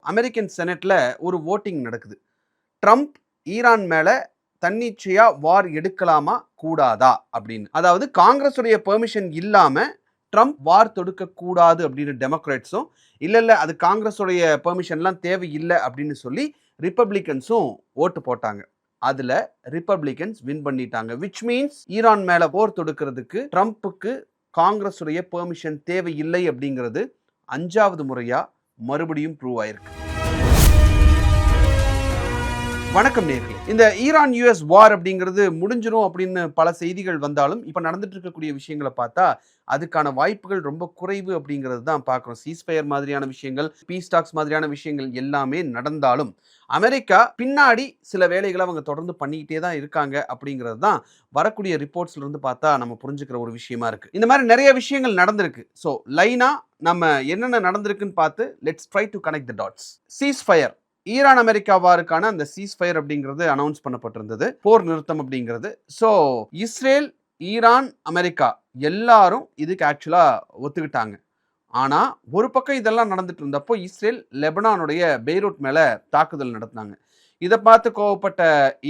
American செனட்ல ஒரு voting நடக்குது. Trump Iran மேல தன்னிச்சையா வார் எடுக்கலாமா கூடாதா அப்படின்னு. அதாவது காங்கிரஸுடைய பெர்மிஷன் இல்லாம ட்ரம்ப் வார் தொடுக்க கூடாது அப்படின்னு டெமோக்ராட்ஸும், இல்ல அது காங்கிரஸுடைய பெர்மிஷன்லாம் தேவையில்லை அப்படின்னு சொல்லி ரிப்பப்ளிகன்ஸும் ஓட்டு போட்டாங்க. அதுல ரிப்பப்ளிகன்ஸ் வின் பண்ணிட்டாங்க. விச் மீன்ஸ் ஈரான் மேல போர் தொடுக்கிறதுக்கு ட்ரம்ப்புக்கு காங்கிரஸுடைய பெர்மிஷன் தேவையில்லை அப்படிங்கிறது 5வது முறையா மறுபடியும் ப்ரூவ் ஆயிருக்கு. வணக்கம் நேர்களே. இந்த ஈரான் யுஎஸ் வார் அப்படிங்கிறது முடிஞ்சிடும் அப்படின்னு பல செய்திகள் வந்தாலும் இப்ப நடந்துட்டு இருக்கக்கூடிய விஷயங்களை பார்த்தா அதுக்கான வாய்ப்புகள் ரொம்ப குறைவு அப்படிங்கிறது தான் பார்க்குறோம். சீஸ்ஃபயர் மாதிரியான விஷயங்கள், பீஸ் டாக்ஸ் மாதிரியான விஷயங்கள் எல்லாமே நடந்தாலும் அமெரிக்கா பின்னாடி சில வேலைகளை அவங்க தொடர்ந்து பண்ணிக்கிட்டே தான் இருக்காங்க அப்படிங்கிறது தான் வரக்கூடிய ரிப்போர்ட்ஸ்ல இருந்து பார்த்தா நம்ம புரிஞ்சுக்கிற ஒரு விஷயமா இருக்கு. இந்த மாதிரி நிறைய விஷயங்கள் நடந்திருக்கு. ஸோ லைனா நம்ம என்னென்ன நடந்திருக்குன்னு பார்த்து let's try to connect the dots. Ceasefire, Iran America வாருக்கான அந்த சீஸ்ஃபயர் அப்படிங்கிறது அனௌன்ஸ் பண்ணப்பட்டிருந்தது, போர் நிறுத்தம் அப்படிங்கிறது. ஸோ இஸ்ரேல், ஈரான், அமெரிக்கா எல்லாரும் இதுக்கு ஆக்சுவலா ஒத்துக்கிட்டாங்க. ஆனா ஒரு பக்கம் இதெல்லாம் நடந்துட்டு இருந்தப்போ இஸ்ரேல் லெபனானுடைய பெய்ரூட் மேல தாக்குதல் நடத்தினாங்க. இதை பார்த்து கோவப்பட்ட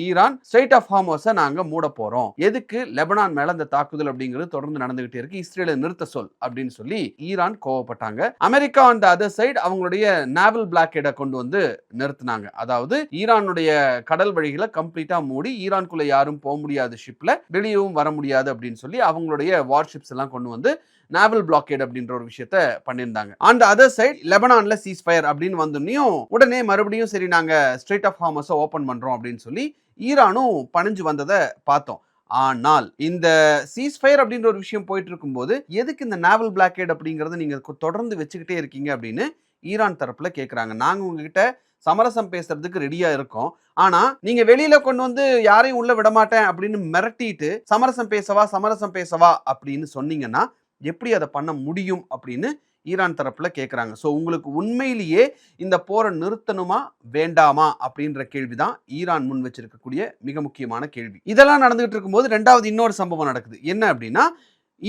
ஈரான் ஸ்ட்ரெய்ட் ஆஃப் ஹார்மஸை நாங்க மூட போறோம், எதுக்கு லெபனான் மேல அந்த தாக்குதல் அப்படிங்கிறது தொடர்ந்து நடந்துகிட்டே இருக்கு, இஸ்ரேலை நிறுத்த சொல் அப்படின்னு சொல்லி ஈரான் கோவப்பட்டாங்க. அமெரிக்கா அந்த அதர் சைடு அவங்களுடைய நேவல் பிளாக்கேடை கொண்டு வந்து நிறுத்தினாங்க. அதாவது ஈரானுடைய கடல் வழிகளை கம்ப்ளீட்டா மூடி ஈரானுக்குள்ள யாரும் போக முடியாது, ஷிப்ல வெளியவும் வர முடியாது அப்படின்னு சொல்லி அவங்களுடைய வார்ஷிப்ஸ் எல்லாம் கொண்டு வந்து நேவல் பிளாக்கேட் அப்படின்ற ஒரு விஷயத்த பண்ணியிருந்தாங்க. ஆன் தி அதர் சைடு லெபனான்ல சீஸ் ஃபயர் அப்படின்னு வந்தோன்னையும் உடனே மறுபடியும் சரி நாங்க ஸ்ட்ரெய்ட் ஆஃப் ஹார்மஸை ஓபன் பண்றோம் அப்படின்னு சொல்லி ஈரானும் பணிஞ்சு வந்ததை பார்த்தோம். ஆனால் இந்த சீஸ்ஃபயர் அப்படின்ற ஒரு விஷயம் போயிட்டு இருக்கும்போது எதுக்கு இந்த நேவல் பிளாக்கேட் அப்படிங்கறத நீங்க தொடர்ந்து வச்சுக்கிட்டே இருக்கீங்க அப்படின்னு ஈரான் தரப்புல கேட்கறாங்க. நாங்க உங்ககிட்ட சமரசம் பேசுறதுக்கு ரெடியா இருக்கோம், ஆனா நீங்க வெளியில கொண்டு வந்து யாரையும் உள்ள விட மாட்டேன் அப்படின்னு மிரட்டிட்டு சமரசம் பேசவா அப்படின்னு சொன்னீங்கன்னா எப்படி அதை பண்ண முடியும் அப்படின்னு ஈரான் தரப்புல கேட்கறாங்க. ஸோ உங்களுக்கு உண்மையிலேயே இந்த போரை நிறுத்தணுமா வேண்டாமா அப்படின்ற கேள்விதான் ஈரான் முன் வச்சிருக்கக்கூடிய மிக முக்கியமான கேள்வி. இதெல்லாம் நடந்துகிட்டு இருக்கும்போது ரெண்டாவது இன்னொரு சம்பவம் நடக்குது. என்ன அப்படின்னா,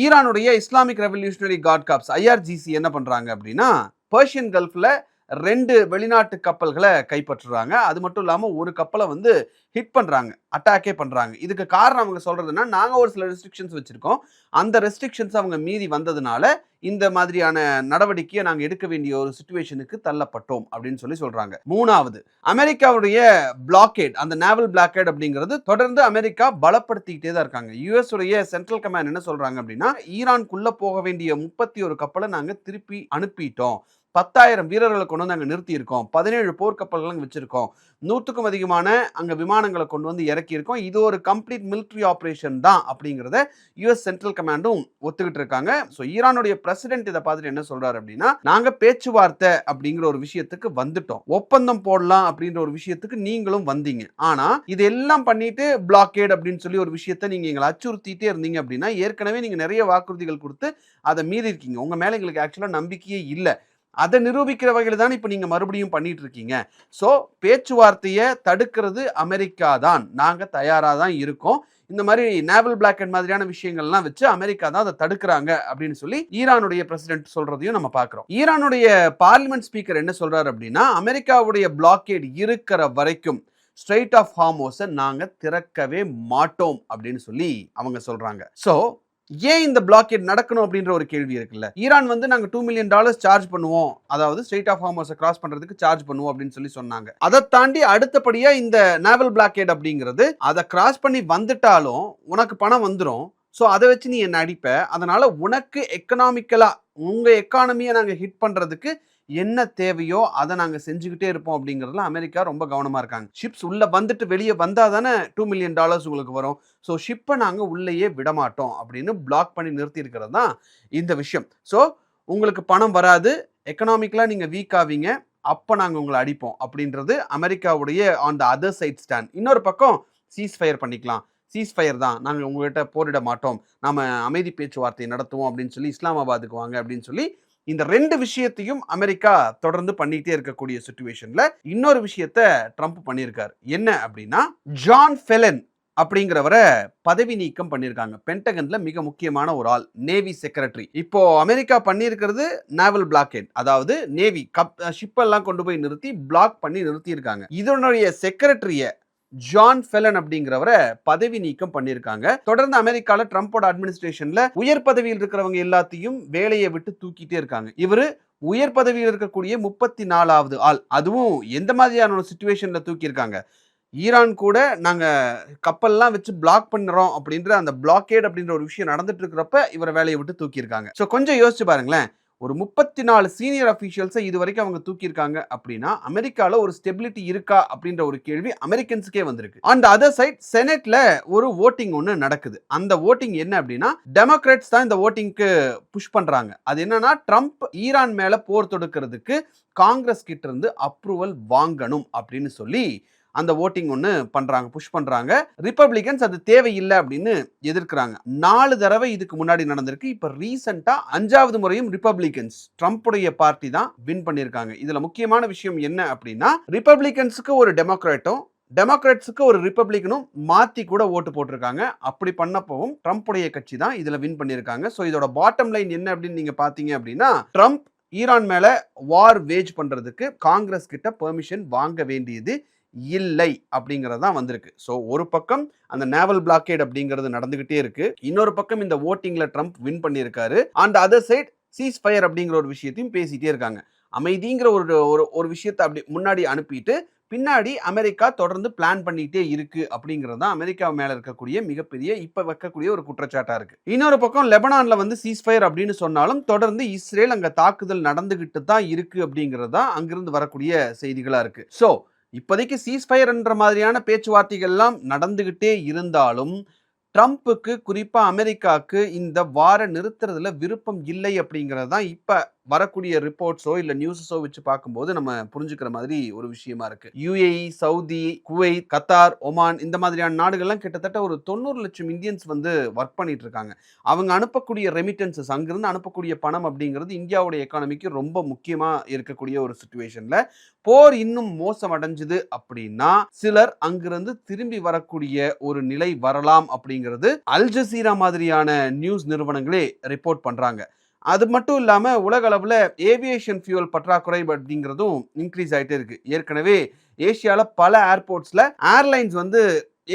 ஈரானுடைய Islamic revolutionary card corps IRGC என்ன பண்றாங்க அப்படின்னா, பெர்ஷியன் கல்ஃப்ல 2 வெளிநாட்டு கப்பல்களை கைப்பற்றுறாங்க. அது மட்டும் இல்லாம ஒரு கப்பலை வந்து ஹிட் பண்றாங்க, அட்டாக்கே பண்றாங்க. இதுக்கு காரணம் அவங்க சொல்றதுன்னா, நாங்க ஒரு சில ரெஸ்ட்ரிக்ஷன்ஸ் வச்சிருக்கோம், அந்த ரெஸ்ட்ரிக்ஷன்ஸ் அவங்க மீறி வந்ததுனால இந்த மாதிரியான நடவடிக்கையை நாங்க எடுக்க வேண்டிய ஒரு சிச்சுவேஷனுக்கு தள்ளப்பட்டோம் அப்படின்னு சொல்லி சொல்றாங்க. மூணாவது, அமெரிக்காவுடைய பிளாக்கேட், அந்த நேவல் பிளாக்கேட் அப்படிங்கிறது தொடர்ந்து அமெரிக்கா பலப்படுத்திக்கிட்டே தான் இருக்காங்க. யுஎஸ் உடைய சென்ட்ரல் கமாண்ட் என்ன சொல்றாங்க அப்படின்னா, ஈரானுக்குள்ள போக வேண்டிய 31 கப்பலை நாங்க திருப்பி அனுப்பிட்டோம், 10,000 வீரர்களை கொண்டு வந்து அங்க நிறுத்தி இருக்கோம், 17 போர்க்கப்பல்கள் வச்சிருக்கோம், 100க்கும் அதிகமான அங்க விமானங்களை கொண்டு வந்து இறக்கி இருக்கோம், இது ஒரு கம்ப்ளீட் மிலிட்டரி ஆபரேஷன் தான் அப்படிங்கிறத யுஎஸ் சென்ட்ரல் கமாண்டும் ஒத்துக்கிட்டு இருக்காங்க. ஸோ ஈரானுடைய பிரசிடென்ட் இதை பார்த்துட்டு என்ன சொல்றாரு அப்படின்னா, நாங்க பேச்சுவார்த்தை அப்படிங்கிற ஒரு விஷயத்துக்கு வந்துட்டோம், ஒப்பந்தம் போடலாம் அப்படின்ற ஒரு விஷயத்துக்கு நீங்களும் வந்தீங்க, ஆனா இதெல்லாம் பண்ணிட்டு பிளாக்கேட் அப்படின்னு சொல்லி ஒரு விஷயத்தை நீங்க எங்களை அச்சுறுத்திட்டே இருந்தீங்க அப்படின்னா, ஏற்கனவே நீங்க நிறைய வாக்குறுதிகள் கொடுத்து அதை மீறி இருக்கீங்க, உங்க மேல எங்களுக்கு ஆக்சுவலா நம்பிக்கையே இல்லை, அதை நிரூபிக்கிற வகையில் தான் இப்போ நீங்க மறுபடியும் பண்ணிட்டு இருக்கீங்க. ஸோ பேச்சுவார்த்தையை தடுக்கிறது அமெரிக்கா தான், நாங்க தயாரா தான் இருக்கோம், இந்த மாதிரி நேவல் பிளாக்கெட் மாதிரியான விஷயங்கள்லாம் வச்சு அமெரிக்கா தான் அதை தடுக்கிறாங்க அப்படின்னு சொல்லி ஈரானுடைய பிரசிடென்ட் சொல்றதையும் நம்ம பார்க்கிறோம். ஈரானுடைய பார்லிமெண்ட் ஸ்பீக்கர் என்ன சொல்றாரு அப்படின்னா, அமெரிக்காவுடைய பிளாக்கேட் இருக்கிற வரைக்கும் ஸ்ட்ரெய்ட் ஆஃப் ஹார்மஸை நாங்க திறக்கவே மாட்டோம் அப்படின்னு சொல்லி அவங்க சொல்றாங்க. ஸோ ஏன் இந்த பிளாக்கேட் நடக்கணும் அப்படின்ற ஒரு கேள்வி இருக்குல்ல. ஈரான் வந்து நாங்க $2 மில்லியன் சார்ஜ் பண்ணுவோம், அதாவது ஸ்ட்ரெய்ட் ஆஃப் ஹார்மஸை கிராஸ் பண்றதுக்கு சார்ஜ் பண்ணுவோம் அப்படின்னு சொல்லி சொன்னாங்க. அதை தாண்டி அடுத்தபடியா இந்த நேவல் பிளாக்கேட் அப்படிங்கிறது அதை கிராஸ் பண்ணி வந்துட்டாலும் உனக்கு பணம் வந்துடும், ஸோ அதை வச்சு நீ என்ன அடிப்ப, அதனால உனக்கு எக்கனாமிக்கலா உங்க எக்கானமியை நாங்க ஹிட் பண்றதுக்கு என்ன தேவையோ அதை நாங்க செஞ்சுக்கிட்டே இருப்போம் அப்படிங்கிறதுல அமெரிக்கா ரொம்ப கவனமா இருக்காங்க. ஷிப்ஸ் உள்ள வந்துட்டு வெளியே வந்தா தானே $2 மில்லியன் உங்களுக்கு வரும், ஸோ ஷிப்பை நாங்க உள்ளேயே விடமாட்டோம் அப்படின்னு பிளாக் பண்ணி நிறுத்தி இருக்கிறது தான் இந்த விஷயம். ஸோ உங்களுக்கு பணம் வராது, எக்கனாமிக்கலா நீங்க வீக் ஆவீங்க, அப்ப நாங்க உங்களை அடிப்போம் அப்படின்றது அமெரிக்காவுடைய on the other side stand. இன்னொரு பக்கம் சீஸ் ஃபயர் பண்ணிக்கலாம், சீஸ் ஃபயர் தான், நாங்கள் உங்ககிட்ட போரிட மாட்டோம், நம்ம அமைதி பேச்சுவார்த்தை நடத்துவோம் அப்படின்னு சொல்லி இஸ்லாமாபாத்துக்கு வாங்க அப்படின்னு சொல்லி இந்த 2 விஷயத்தையும் அமெரிக்கா தொடர்ந்து பண்ணிட்டே இருக்கக்கூடிய சிச்சுவேஷன்ல இன்னொரு விஷயத்தை ட்ரம்ப் பண்ணியிருக்காரு. என்ன அப்படின்னா, ஜான் ஃபெலன் அப்படிங்கிறவரை பதவி நீக்கம் பண்ணியிருக்காங்க. பென்டகன்ல மிக முக்கியமான ஒரு ஆள், நேவி செக்ரட்டரி. இப்போ அமெரிக்கா பண்ணியிருக்கிறது நேவல் பிளாக்கேட், அதாவது நேவி ஷிப் எல்லாம் கொண்டு போய் நிறுத்தி பிளாக் பண்ணி நிறுத்தி இருக்காங்க. இதனுடைய செக்ரட்டரிய ஜான் ஃபெலன் அப்படிங்கிறவரை பதவி நீக்கம் பண்ணியிருக்காங்க. தொடர்ந்து அமெரிக்கால ட்ரம்போட அட்மினிஸ்ட்ரேஷன்ல உயர் பதவியில் இருக்கிறவங்க எல்லாத்தையும் வேலையை விட்டு தூக்கிட்டே இருக்காங்க. இவரு உயர் பதவியில் இருக்கக்கூடிய 34வது ஆள். அதுவும் எந்த மாதிரியான சிச்சுவேஷன்ல தூக்கி இருக்காங்க, ஈரான் கூட நாங்க கப்பல்லாம் வச்சு பிளாக் பண்றோம் அப்படின்ற அந்த பிளாக்கேட் அப்படின்ற ஒரு விஷயம் நடந்துட்டு இருக்கிறப்ப இவரை வேலையை விட்டு தூக்கி இருக்காங்க. சோ கொஞ்சம் யோசிச்சு பாருங்களேன், ஒரு 34 சீனியர் அபிஷியல்ஸை இது வரைக்கும் அவங்க தூக்கியிருக்காங்க அப்படின்னா அமெரிக்கால ஒரு ஸ்டெபிலிட்டி இருக்கா அப்படின்ற ஒரு கேள்வி அமெரிக்கன்ஸுக்கே வந்திருக்கு. ஆன் தி அதர் சைட் செனட்ல ஒரு ஓட்டிங் ஒன்று நடக்குது. அந்த ஓட்டிங் என்ன அப்படின்னா, டெமோக்ராட்ஸ் தான் இந்த ஓட்டிங்க்கு புஷ் பண்றாங்க. அது என்னன்னா, ட்ரம்ப் ஈரான் மேல போர் தொடுக்கிறதுக்கு காங்கிரஸ் கிட்ட இருந்து அப்ரூவல் வாங்கணும் அப்படின்னு சொல்லி அந்த ஓட்டிங் ஒன்று பண்றாங்க, புஷ் பண்றாங்க. ரிப்பப்ளிகன்ஸ் அது தேவையில்லை அப்படின்னு எதிர்க்கிறாங்க. 4 தடவை இதுக்கு முன்னாடி நடந்திருக்கு. இப்ப ரீசெண்டா 5வது முறையும் ரிப்பப்ளிகன்ஸ், ட்ரம்ப்புடைய பார்ட்டி தான் வின் பண்ணியிருக்காங்க. இதுல முக்கியமான விஷயம் என்ன அப்படின்னா, ரிப்பப்ளிகன்ஸுக்கு ஒரு டெமோக்ராட்டும் டெமோக்ராட்ஸுக்கு ஒரு ரிப்பப்ளிகனும் மாத்தி கூட ஓட்டு போட்டிருக்காங்க. அப்படி பண்ணப்பவும் ட்ரம்ப்புடைய கட்சி தான் இதுல வின் பண்ணியிருக்காங்க. ஸோ இதோட பாட்டம் லைன் என்ன அப்படின்னு நீங்க பாத்தீங்க அப்படின்னா, ட்ரம்ப் ஈரான் மேல வார் வேஜ் பண்றதுக்கு காங்கிரஸ் கிட்ட பெர்மிஷன் வாங்க வேண்டியது இல்லை அப்படிங்கிறது தான் வந்திருக்கு. ஸோ ஒரு பக்கம் அந்த நேவல் பிளாக்கேட் அப்படிங்கிறது நடந்துகிட்டே இருக்கு, இன்னொரு பக்கம் இந்த ஓட்டிங்ல ட்ரம்ப் வின் பண்ணியிருக்காரு. And other side ceasefire அப்படிங்கிற ஒரு விஷயத்தையும் பேசிட்டே இருக்காங்க. அமைதிங்கிற ஒரு விஷயத்தை அப்படி முன்னாடி அனுப்பிட்டு பின்னாடி அமெரிக்கா தொடர்ந்து பிளான் பண்ணிட்டே இருக்கு அப்படிங்கிறது தான் அமெரிக்கா மேல இருக்கக்கூடிய மிகப்பெரிய இப்ப வைக்கக்கூடிய ஒரு குற்றச்சாட்டா இருக்கு. இன்னொரு பக்கம் லெபனான்ல வந்து சீஸ்ஃபயர் அப்படின்னு சொன்னாலும் தொடர்ந்து இஸ்ரேல் அங்க தாக்குதல் நடந்துகிட்டு தான் இருக்கு அப்படிங்கிறது தான் அங்கிருந்து வரக்கூடிய செய்திகளா இருக்கு. ஸோ இப்போதைக்கு சீஸ்ஃபயர் என்ற மாதிரியான பேச்சுவார்த்தைகள் எல்லாம் நடந்துகிட்டே இருந்தாலும் ட்ரம்ப்புக்கு, குறிப்பா அமெரிக்காவுக்கு இந்த வார நிறுத்துறதுல விருப்பம் இல்லை அப்படிங்கிறது தான் இப்ப வரக்கூடிய ரிப்போர்ட்ஸோ இல்ல நியூஸஸோ வச்சு பார்க்கும்போது நம்ம புரிஞ்சுக்கிற மாதிரி ஒரு விஷயமா இருக்கு. UAE, Saudi, Kuwait, Qatar, Oman இந்த மாதிரியான நாடுகள்லாம் கிட்டத்தட்ட ஒரு 90 லட்சம் இந்தியன்ஸ் வந்து ஒர்க் பண்ணிட்டு இருக்காங்க. அவங்க அனுப்பக்கூடிய ரெமிட்டன்சஸ், அங்கிருந்து அனுப்பக்கூடிய பணம் அப்படிங்கிறது இந்தியாவுடைய எக்கானமிக்கு ரொம்ப முக்கியமா இருக்கக்கூடிய ஒரு சிச்சுவேஷன்ல போர் இன்னும் மோசம் அடைஞ்சது அப்படின்னா சிலர் அங்கிருந்து திரும்பி வரக்கூடிய ஒரு நிலை வரலாம் அப்படிங்கிறது அல் ஜசீரா மாதிரியான நியூஸ் நிறுவனங்களே ரிப்போர்ட் பண்றாங்க. அது மட்டும் இல்லாம உலக அளவுல ஏவியேஷன் ஃபியூல் பற்றாக்குறை அப்படிங்கிறதும் இன்க்ரீஸ் ஆயிட்டே இருக்கு. ஏற்கனவே ஏசியால பல ஏர்போர்ட்ஸ்ல ஏர்லைன்ஸ் வந்து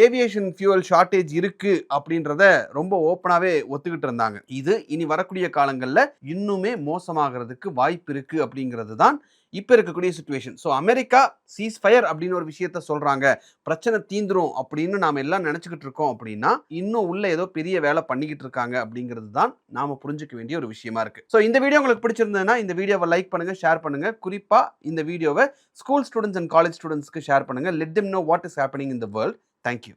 ஏவியேஷன் ஃபியூல் ஷார்டேஜ் இருக்கு அப்படின்றத ரொம்ப ஓப்பனாவே ஒத்துக்கிட்டு இருந்தாங்க. இது இனி வரக்கூடிய காலங்கள்ல இன்னுமே மோசமாகிறதுக்கு வாய்ப்பு இருக்கு அப்படிங்கிறது தான் இப்ப இருக்கக்கூடிய situation. So America cheese fire அப்படின்னு ஒரு விஷயத்த சொல்றாங்க, பிரச்சனை தீந்துரும் அப்படின்னு நாம எல்லாம் நினைச்சுக்கிட்டு இருக்கோம் அப்படின்னா இன்னும் உள்ள ஏதோ பெரிய வேலை பண்ணிக்கிட்டு இருக்காங்க அப்படிங்கிறது தான் நாம புரிஞ்சுக்க வேண்டிய ஒரு விஷயமா இருக்கு. ஸோ இந்த வீடியோ உங்களுக்கு பிடிச்சிருந்ததுன்னா இந்த வீடியோவை லைக் பண்ணுங்க, ஷேர் பண்ணுங்க. குறிப்பா இந்த வீடியோவை ஸ்கூல் ஸ்டூடெண்ட்ஸ் அண்ட் காலேஜ் ஸ்டூடெண்ட்ஸ்க்கு ஷேர் பண்ணுங்க. Let them know what is happening in the world. Thank you.